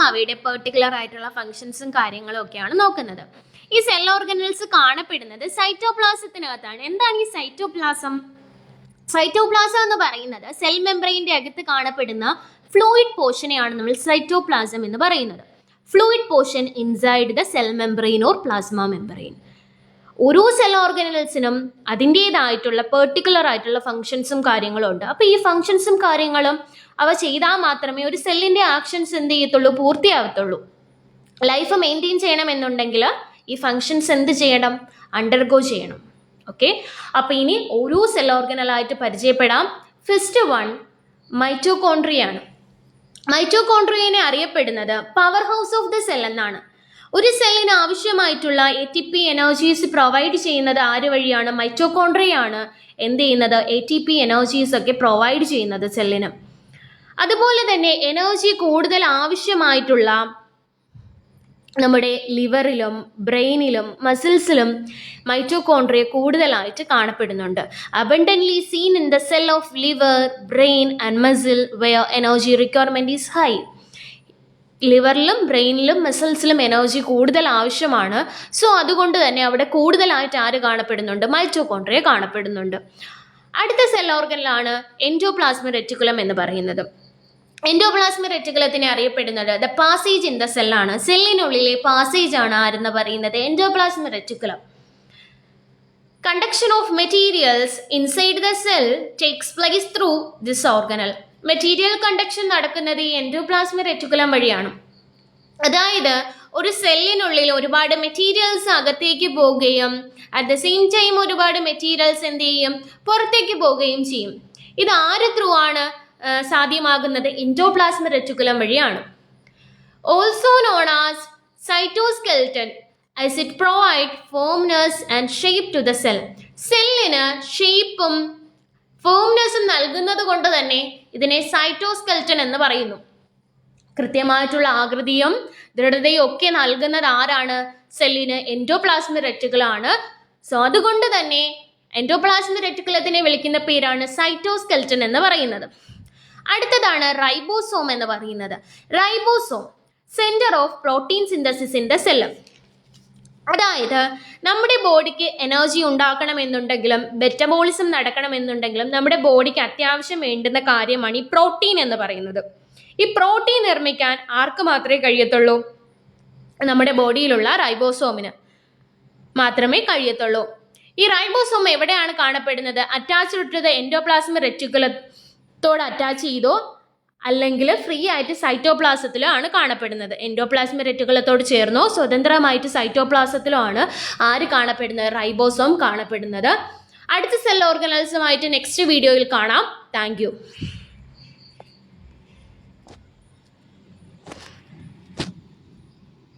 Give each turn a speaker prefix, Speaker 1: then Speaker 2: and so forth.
Speaker 1: അവയുടെ പെർട്ടിക്കുലർ ആയിട്ടുള്ള ഫങ്ഷൻസും കാര്യങ്ങളും ഒക്കെയാണ് നോക്കുന്നത്. ഈ സെൽ ഓർഗനൽസ് കാണപ്പെടുന്നത് സൈറ്റോപ്ലാസത്തിനകത്താണ്. എന്താണ് ഈ സൈറ്റോപ്ലാസം? സൈറ്റോപ്ലാസം എന്ന് പറയുന്നത് സെൽ മെംബ്രെയിൻ്റെ അകത്ത് കാണപ്പെടുന്ന ഫ്ലൂയിഡ് പോർഷനെയാണ് നമ്മൾ സൈറ്റോപ്ലാസം എന്ന് പറയുന്നത്. Fluid portion inside the cell membrane or plasma membrane. ഓരോ സെൽ ഓർഗനൽസിനും അതിൻ്റേതായിട്ടുള്ള പെർട്ടിക്കുലർ ആയിട്ടുള്ള ഫങ്ഷൻസും കാര്യങ്ങളും ഉണ്ട്. അപ്പോൾ ഈ ഫങ്ഷൻസും കാര്യങ്ങളും അവ ചെയ്താൽ മാത്രമേ ഒരു സെല്ലിൻ്റെ ആക്ഷൻസ് എന്ത് ചെയ്യത്തുള്ളൂ, പൂർത്തിയാകത്തുള്ളൂ. ലൈഫ് മെയിൻറ്റെയിൻ ചെയ്യണമെന്നുണ്ടെങ്കിൽ ഈ ഫങ്ഷൻസ് എന്ത് ചെയ്യണം, അണ്ടർഗോ ചെയ്യണം. ഓക്കെ, അപ്പോൾ ഇനി ഓരോ സെൽ ഓർഗനലായിട്ട് പരിചയപ്പെടാം. First one മൈറ്റോകോൺട്രിയാണ്. മൈറ്റോകോൺട്രിയനെ അറിയപ്പെടുന്നത് power house of the cell എന്നാണ്. ഒരു സെല്ലിന് ആവശ്യമായിട്ടുള്ള ATP എനർജീസ് പ്രൊവൈഡ് ചെയ്യുന്നത് ആര് വഴിയാണ്? മൈറ്റോകോൺട്രിയാണ് എന്ത് ചെയ്യുന്നത്, ATP എനർജീസ് ഒക്കെ പ്രൊവൈഡ് ചെയ്യുന്നത് സെല്ലിന്. അതുപോലെ തന്നെ എനർജി കൂടുതൽ ആവശ്യമായിട്ടുള്ള നമ്മുടെ ലിവറിലും ബ്രെയിനിലും മസിൽസിലും മൈറ്റോകോൺട്രിയ കൂടുതലായിട്ട് കാണപ്പെടുന്നുണ്ട്. Abundantly seen in the cell of liver, brain and muscle where energy requirement is high. ലിവറിലും ബ്രെയിനിലും മസിൽസിലും എനർജി കൂടുതൽ ആവശ്യമാണ്. സോ അതുകൊണ്ട് തന്നെ അവിടെ കൂടുതലായിട്ട് ആര് കാണപ്പെടുന്നുണ്ട്? മൈറ്റോകോൺട്രിയ കാണപ്പെടുന്നുണ്ട്. അടുത്ത സെൽ ഓർഗനിലാണ് എൻഡോപ്ലാസ്മിക് റെറ്റിക്കുലം എന്ന് പറയുന്നത്. എൻഡോപ്ലാസ്മിക് റെറ്റിക്കുലത്തിനെ അറിയപ്പെടുന്നത് ദ പാസേജ് ഇൻ ദ സെല്ലാണ്. സെല്ലിനുള്ളിലെ പാസേജ് ആണ് ആരെന്ന് പറയുന്നത്? Endoplasmic reticulum. Conduction of materials inside the cell takes place through this organelle. Material conduction നടക്കുന്നത് ഈ എൻഡോപ്ലാസ്മിക് റെറ്റിക്കുലം വഴിയാണ്. അതായത് ഒരു സെല്ലിനുള്ളിൽ ഒരുപാട് മെറ്റീരിയൽസ് അകത്തേക്ക് പോവുകയും അറ്റ് ദ സെയിം ടൈം ഒരുപാട് മെറ്റീരിയൽസ് എന്ത് ചെയ്യും, പുറത്തേക്ക് പോവുകയും ചെയ്യും. ഇത് ആര് ത്രൂ ആണ് സാധ്യമാകുന്നത്? എൻഡോപ്ലാസ്മിക് റെറ്റിക്കുലം വഴിയാണ്. Also known as cytoskeleton as it provide firmness and shape to the cell. സെല്ലിന് ഷേപ്പും ഫേംനെസ്സും നൽകുന്നത് കൊണ്ട് തന്നെ ഇതിനെ സൈറ്റോസ്കെൽട്ടൻ എന്ന് പറയുന്നു. കൃത്യമായിട്ടുള്ള ആകൃതിയും ദൃഢതയും ഒക്കെ നൽകുന്നത് ആരാണ്? സെല്ലിന് എൻഡോപ്ലാസ്മിക് റെറ്റിക്കുലമാണ്. സോ അതുകൊണ്ട് തന്നെ എൻഡോപ്ലാസ്മിക് റെറ്റിക്കുലത്തിനെ വിളിക്കുന്ന പേരാണ് സൈറ്റോസ്കെൽട്ടൻ എന്ന് പറയുന്നത്. അടുത്തതാണ് റൈബോസോം എന്ന് പറയുന്നത്. Ribosome centre of protein synthesis in the cell. അതായത് നമ്മുടെ ബോഡിക്ക് എനർജി ഉണ്ടാക്കണമെന്നുണ്ടെങ്കിലും മെറ്റബോളിസം നടക്കണമെന്നുണ്ടെങ്കിലും നമ്മുടെ ബോഡിക്ക് അത്യാവശ്യം വേണ്ടുന്ന കാര്യമാണ് ഈ പ്രോട്ടീൻ എന്ന് പറയുന്നത്. ഈ പ്രോട്ടീൻ നിർമ്മിക്കാൻ ആർക്ക് മാത്രമേ കഴിയത്തുള്ളൂ? നമ്മുടെ ബോഡിയിലുള്ള റൈബോസോമിന് മാത്രമേ കഴിയത്തുള്ളൂ. ഈ റൈബോസോം എവിടെയാണ് കാണപ്പെടുന്നത്? അറ്റാച്ച്ഡ് ടു ദ എൻഡോപ്ലാസ്മിക് റെറ്റിക്കുലത്തോട് അറ്റാച്ച് ചെയ്തോ അല്ലെങ്കിൽ ഫ്രീ ആയിട്ട് സൈറ്റോപ്ലാസത്തിലോ ആണ് കാണപ്പെടുന്നത്. എൻഡോപ്ലാസ്മിക് റെറ്റിക്കുലത്തോട് ചേർന്നോ സ്വതന്ത്രമായിട്ട് സൈറ്റോപ്ലാസത്തിലോ ആണ് ആര് കാണപ്പെടുന്നത്? റൈബോസോം കാണപ്പെടുന്നത്. അടുത്ത സെൽ ഓർഗനൽസുമായിട്ട് നെക്സ്റ്റ് വീഡിയോയിൽ കാണാം. Thank you.